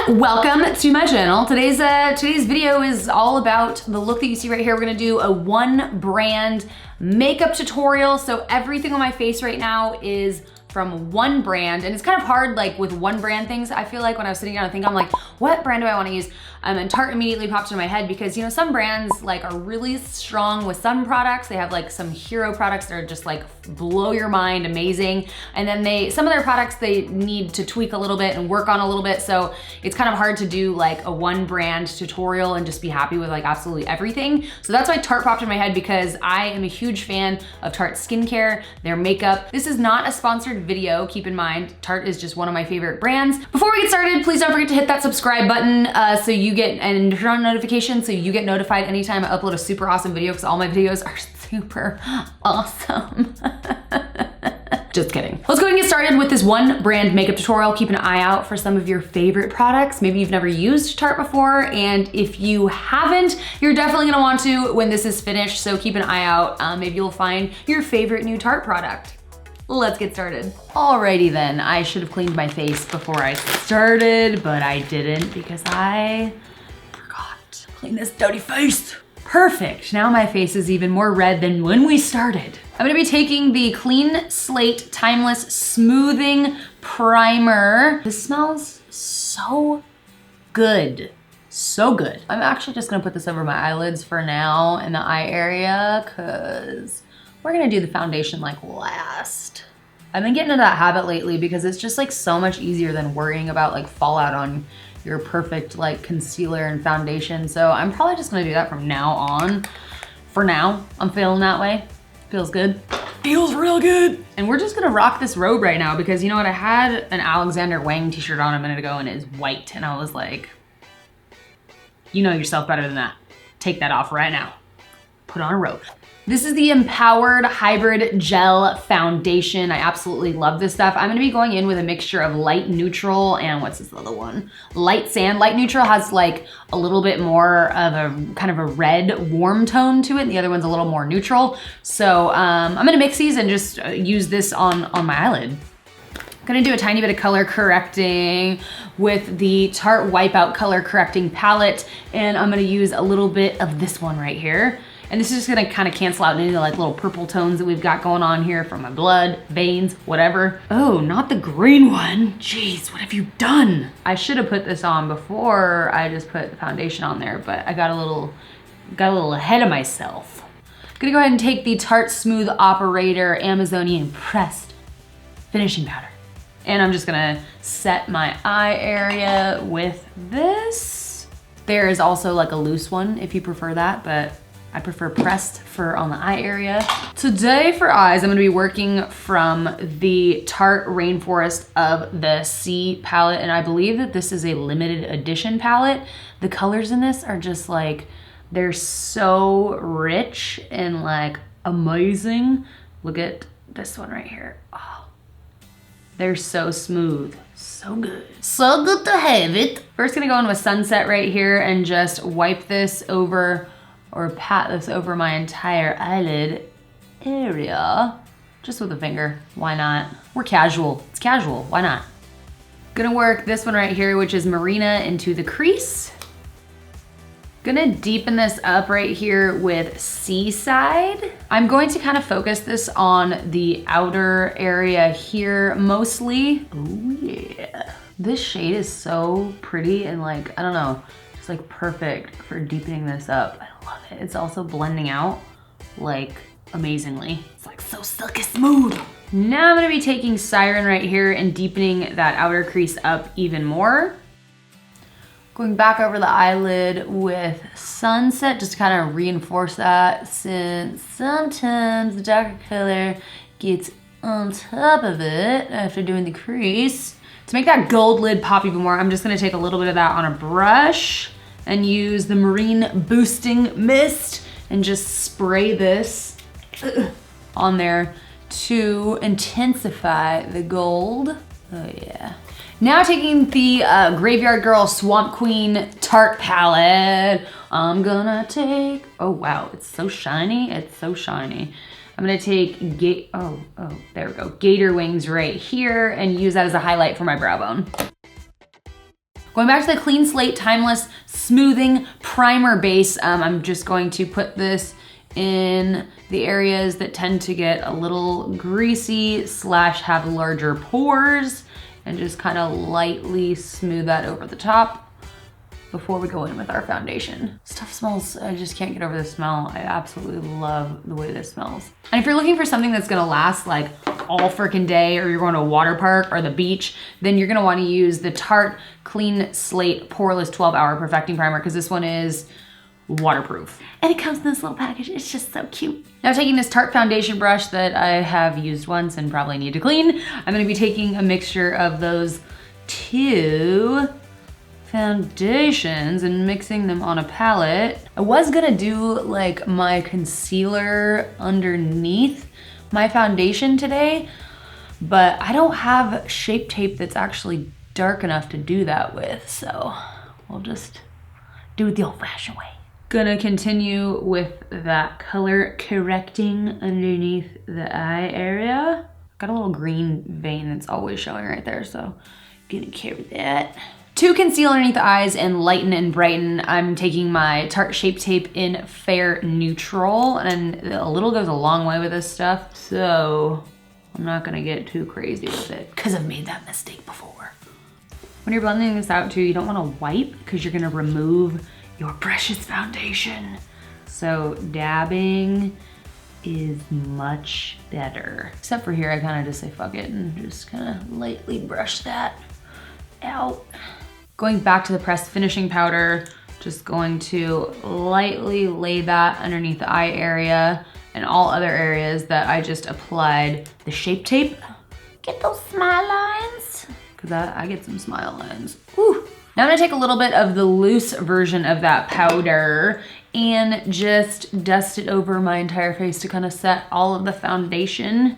welcome to my channel. Today's video is all about the look that you see right here. We're gonna do a one brand makeup tutorial. So everything on my face right now is from one brand, and it's kind of hard like with one brand things. I feel like when I was sitting down and thinking, I'm like, what brand do I want to use? And Tarte immediately popped into my head because, you know, some brands like are really strong with some products. They have like some hero products that are just like blow your mind, amazing. And then some of their products they need to tweak a little bit and work on a little bit. So it's kind of hard to do like a one brand tutorial and just be happy with like absolutely everything. So that's why Tarte popped in my head, because I am a huge fan of Tarte skincare, their makeup. This is not a sponsored video, keep in mind. Tarte is just one of my favorite brands. Before we get started, please don't forget to hit that subscribe button so you get and turn on notifications so you get notified anytime I upload a super awesome video, because all my videos are super awesome. Just kidding. Let's go ahead and get started with this one brand makeup tutorial. Keep an eye out for some of your favorite products. Maybe you've never used Tarte before, and if you haven't, you're definitely gonna want to when this is finished, so keep an eye out. Maybe you'll find your favorite new Tarte product. Let's get started. Alrighty then, I should have cleaned my face before I started, but I didn't because I forgot to clean this dirty face. Perfect, now my face is even more red than when we started. I'm gonna be taking the Clean Slate Timeless Smoothing Primer. This smells so good. So good. I'm actually just gonna put this over my eyelids for now in the eye area, cause we're gonna do the foundation like last. I've been getting into that habit lately because it's just like so much easier than worrying about like fallout on your perfect like concealer and foundation. So I'm probably just gonna do that from now on. For now, I'm feeling that way. Feels good. Feels real good. And we're just gonna rock this robe right now because you know what? I had an Alexander Wang t-shirt on a minute ago and it's white. And I was like, you know yourself better than that. Take that off right now. Put on a robe. This is the Empowered Hybrid Gel Foundation. I absolutely love this stuff. I'm gonna be going in with a mixture of light neutral and what's this other one? Light sand. Light neutral has like a little bit more of a kind of a red warm tone to it. And the other one's a little more neutral. So I'm gonna mix these and just use this on my eyelid. I'm gonna do a tiny bit of color correcting with the Tarte Wipeout color correcting palette. And I'm gonna use a little bit of this one right here. And this is just gonna kind of cancel out any of the like little purple tones that we've got going on here from my blood, veins, whatever. Oh, not the green one. Jeez, what have you done? I should have put this on before I just put the foundation on there, but I got a little ahead of myself. I'm gonna go ahead and take the Tarte Smooth Operator Amazonian Pressed Finishing Powder. And I'm just gonna set my eye area with this. There is also like a loose one if you prefer that, but I prefer pressed for on the eye area. Today for eyes, I'm gonna be working from the Tarte Rainforest of the Sea palette, and I believe that this is a limited edition palette. The colors in this are just like, they're so rich and like amazing. Look at this one right here. Oh, they're so smooth, so good. So good to have it. First gonna go in with Sunset right here and just wipe this over or pat this over my entire eyelid area, just with a finger, why not? We're casual, it's casual, why not? Gonna work this one right here, which is Marina into the crease. Gonna deepen this up right here with Seaside. I'm going to kind of focus this on the outer area here mostly. Oh yeah. This shade is so pretty and like, I don't know, it's like perfect for deepening this up. I love it. It's also blending out like amazingly. It's like so silky smooth. Now I'm gonna be taking Siren right here and deepening that outer crease up even more. Going back over the eyelid with Sunset, just to kind of reinforce that, since sometimes the darker color gets on top of it after doing the crease. To make that gold lid pop even more, I'm just gonna take a little bit of that on a brush and use the Marine Boosting Mist and just spray this on there to intensify the gold. Oh yeah. Now taking the Graveyard Girl Swamp Queen Tarte palette, I'm gonna take, oh wow, it's so shiny, it's so shiny. I'm gonna take, there we go, Gator Wings right here and use that as a highlight for my brow bone. Going back to the Clean Slate Timeless Smoothing Primer Base, I'm just going to put this in the areas that tend to get a little greasy / have larger pores, and just kind of lightly smooth that over the top before we go in with our foundation. Stuff smells, I just can't get over the smell. I absolutely love the way this smells. And if you're looking for something that's gonna last like all freaking day, or you're going to a water park or the beach, then you're gonna wanna use the Tarte Clean Slate Poreless 12-Hour Perfecting Primer, because this one is waterproof. And it comes in this little package. It's just so cute. Now, taking this Tarte foundation brush that I have used once and probably need to clean, I'm gonna be taking a mixture of those two foundations and mixing them on a palette. I was gonna do like my concealer underneath my foundation today, but I don't have Shape Tape that's actually dark enough to do that with, so we'll just do it the old-fashioned way. Gonna continue with that color correcting underneath the eye area. Got a little green vein that's always showing right there, so gonna carry that. To conceal underneath the eyes and lighten and brighten, I'm taking my Tarte Shape Tape in Fair Neutral, and a little goes a long way with this stuff, so I'm not gonna get too crazy with it, because I've made that mistake before. When you're blending this out too, you don't wanna wipe, because you're gonna remove your precious foundation. So dabbing is much better. Except for here, I kind of just say fuck it and just kind of lightly brush that out. Going back to the pressed finishing powder, just going to lightly lay that underneath the eye area and all other areas that I just applied the Shape Tape. Get those smile lines, because I get some smile lines. Whew. Now I'm gonna take a little bit of the loose version of that powder and just dust it over my entire face to kind of set all of the foundation.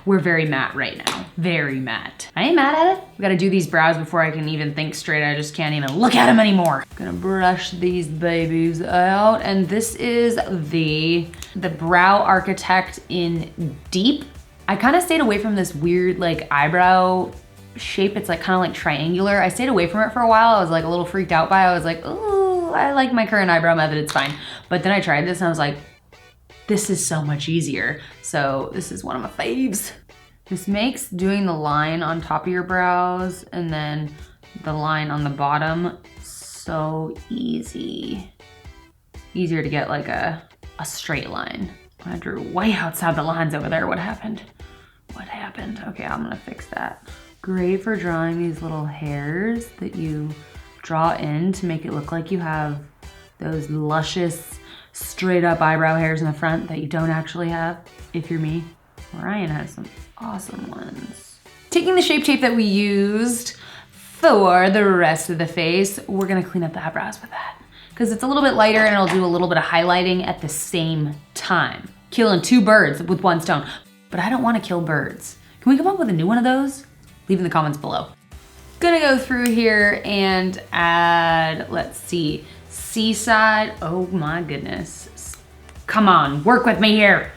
We're very matte right now, very matte. I ain't mad at it. We gotta do these brows before I can even think straight. I just can't even look at them anymore. Gonna brush these babies out, and this is the Brow Architect in Deep. I kind of stayed away from this weird like eyebrow shape. It's like kind of like triangular. I stayed away from it for a while. I was like a little freaked out by it. I was like, oh, I like my current eyebrow method, it's fine. But then I tried this and I was like, this is so much easier. So this is one of my faves. This makes doing the line on top of your brows and then the line on the bottom so easy. Easier to get like a straight line. I drew way outside the lines over there. What happened? What happened? Okay, I'm gonna fix that. Great for drawing these little hairs that you draw in to make it look like you have those luscious, straight up eyebrow hairs in the front that you don't actually have, if you're me. Ryan has some awesome ones. Taking the Shape Tape that we used for the rest of the face, we're gonna clean up the eyebrows with that, because it's a little bit lighter and it'll do a little bit of highlighting at the same time. Killing two birds with one stone. But I don't wanna kill birds. Can we come up with a new one of those? Leave in the comments below. Gonna go through here and add, let's see, Seaside. Oh my goodness. Come on, work with me here.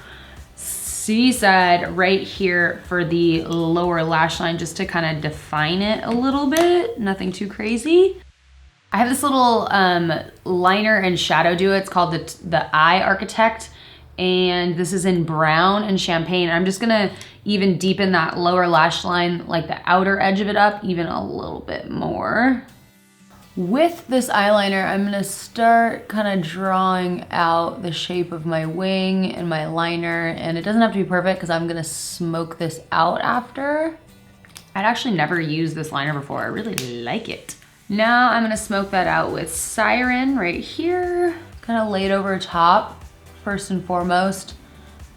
Seaside right here for the lower lash line, just to kind of define it a little bit. Nothing too crazy. I have this little liner and shadow duo. It's called the Eye Architect. And this is in brown and champagne. I'm just gonna even deepen that lower lash line, like the outer edge of it up, even a little bit more. With this eyeliner, I'm gonna start kind of drawing out the shape of my wing and my liner, and it doesn't have to be perfect because I'm gonna smoke this out after. I'd actually never used this liner before. I really like it. Now I'm gonna smoke that out with Siren right here, kind of laid over top. First and foremost,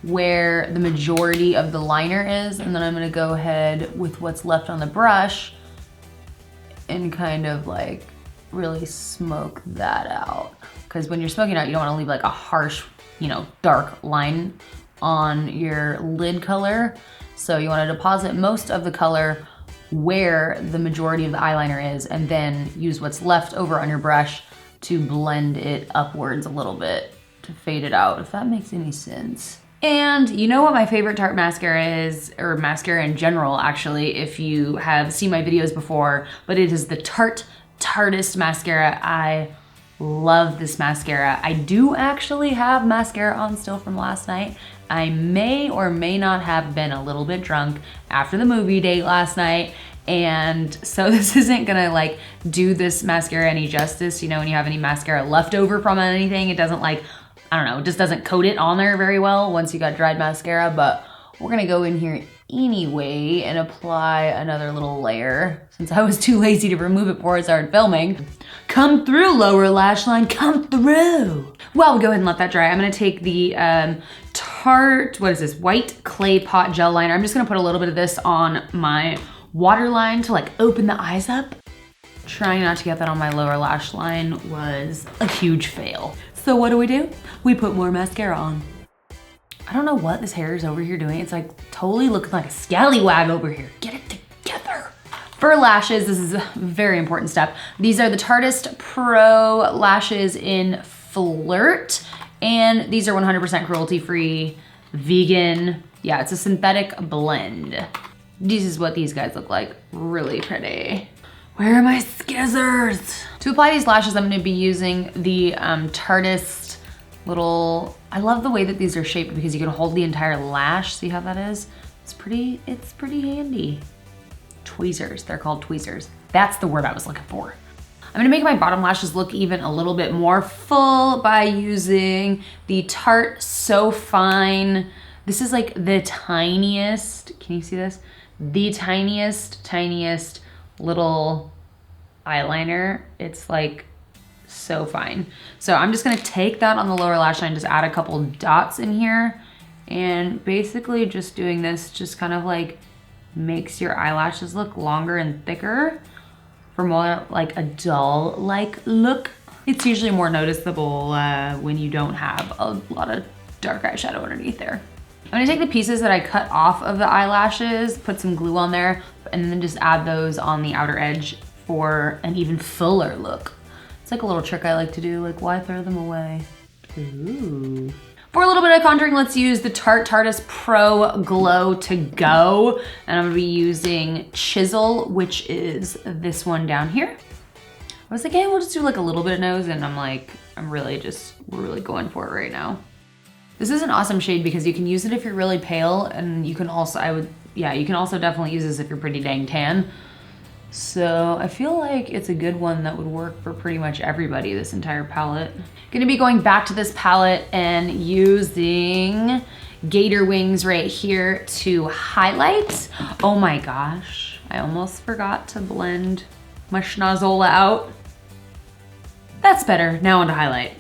where the majority of the liner is, and then I'm gonna go ahead with what's left on the brush and kind of like really smoke that out. Because when you're smoking out, you don't wanna leave like a harsh, dark line on your lid color. So you wanna deposit most of the color where the majority of the eyeliner is, and then use what's left over on your brush to blend it upwards a little bit, to fade it out, if that makes any sense. And you know what my favorite Tarte mascara is, or mascara in general actually, if you have seen my videos before, but it is the Tarte Tarteist mascara. I love this mascara. I do actually have mascara on still from last night. I may or may not have been a little bit drunk after the movie date last night. And so this isn't gonna like do this mascara any justice. You know, when you have any mascara left over from anything, it doesn't like, I don't know, it just doesn't coat it on there very well once you got dried mascara. But we're gonna go in here anyway and apply another little layer since I was too lazy to remove it before I started filming. Come through, lower lash line, come through. Well, we'll go ahead and let that dry. I'm gonna take the Tarte, what is this, white clay pot gel liner. I'm just gonna put a little bit of this on my waterline to like open the eyes up. Trying not to get that on my lower lash line was a huge fail. So what do? We put more mascara on. I don't know what this hair is over here doing. It's like totally looking like a scallywag over here. Get it together. For lashes, this is a very important step. These are the Tarteist Pro lashes in Flirt, and these are 100% cruelty-free, vegan. Yeah, it's a synthetic blend. This is what these guys look like. Really pretty. Where are my scissors? To apply these lashes, I'm gonna be using the Tarteist little, I love the way that these are shaped because you can hold the entire lash. See how that is? It's pretty handy. Tweezers, they're called tweezers. That's the word I was looking for. I'm gonna make my bottom lashes look even a little bit more full by using the Tarte So Fine. This is like the tiniest, can you see this? The tiniest little eyeliner. It's like so fine. So I'm just gonna take that on the lower lash line, just add a couple dots in here, and basically just doing this just kind of like makes your eyelashes look longer and thicker for more like a doll-like look. It's usually more noticeable when you don't have a lot of dark eyeshadow underneath there. I'm gonna take the pieces that I cut off of the eyelashes, put some glue on there, and then just add those on the outer edge for an even fuller look. It's like a little trick I like to do, like why throw them away? Ooh. For a little bit of contouring, let's use the Tarteist Pro Glow to Go. And I'm gonna be using Chisel, which is this one down here. I was like, hey, we'll just do like a little bit of nose, and I'm like, we're really going for it right now. This is an awesome shade because you can use it if you're really pale, and you can also, you can also definitely use this if you're pretty dang tan. So I feel like it's a good one that would work for pretty much everybody, this entire palette. Gonna be going back to this palette and using Gator Wings right here to highlight. Oh my gosh, I almost forgot to blend my schnozola out. That's better, now on to highlight.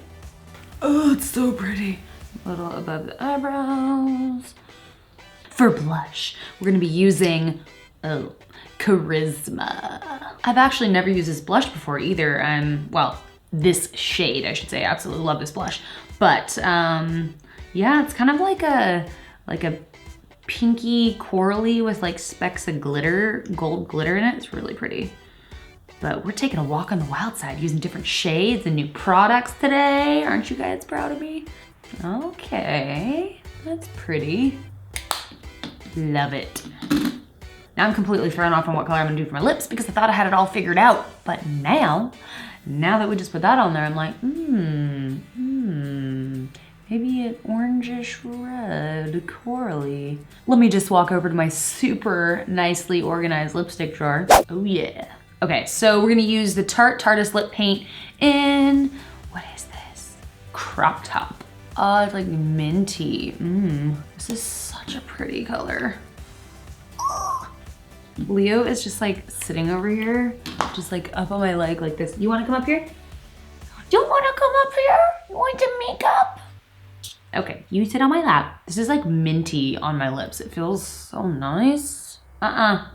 Oh, it's so pretty. A little above the eyebrows. For blush, we're gonna be using, Charisma. I've actually never used this blush before either. Well, this shade, I should say. I absolutely love this blush. But yeah, it's kind of like a pinky corally with like specks of glitter, gold glitter in it. It's really pretty. But we're taking a walk on the wild side using different shades and new products today. Aren't you guys proud of me? Okay, that's pretty. Love it. Now I'm completely thrown off on what color I'm gonna do for my lips because I thought I had it all figured out. But now that we just put that on there, I'm like, maybe an orangish red corally. Let me just walk over to my super nicely organized lipstick drawer. Oh yeah. Okay, so we're gonna use the Tarteist lip paint in, what is this? Crop Top. Oh, it's like minty. This is such a pretty color. Leo is just like sitting over here, just like up on my leg like this. You wanna come up here? You wanna come up here? You want to make up? Okay, you sit on my lap. This is like minty on my lips. It feels so nice. No.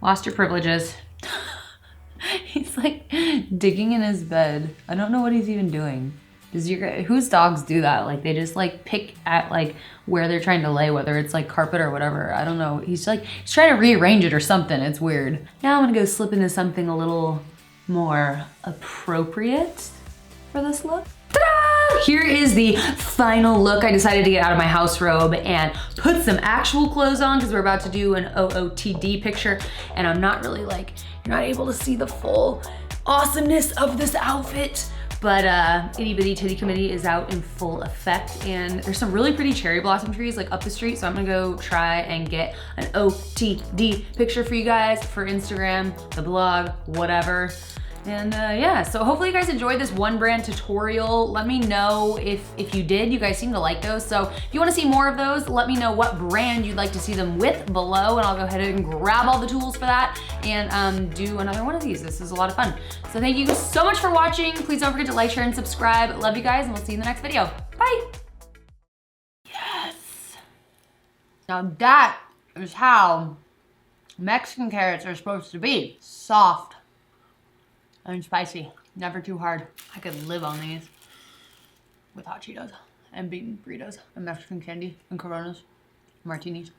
Lost your privileges. He's like digging in his bed. I don't know what he's even doing. Whose dogs do that? Like they just like pick at like where they're trying to lay, whether it's like carpet or whatever. I don't know. He's trying to rearrange it or something. It's weird. Now I'm gonna go slip into something a little more appropriate for this look. Ta-da! Here is the final look. I decided to get out of my house robe and put some actual clothes on because we're about to do an OOTD picture, and I'm not really like, you're not able to see the full awesomeness of this outfit. But Itty Bitty Titty Committee is out in full effect, and there's some really pretty cherry blossom trees like up the street, so I'm gonna go try and get an OTD picture for you guys for Instagram, the blog, whatever. And yeah, so hopefully you guys enjoyed this one brand tutorial. Let me know if you did. You guys seem to like those. So if you wanna see more of those, let me know what brand you'd like to see them with below, and I'll go ahead and grab all the tools for that and do another one of these. This is a lot of fun. So thank you so much for watching. Please don't forget to like, share, and subscribe. Love you guys, and we'll see you in the next video. Bye. Yes. Now that is how Mexican carrots are supposed to be. Soft and spicy, never too hard. I could live on these with hot Cheetos and bean burritos and Mexican candy and Coronas, martinis.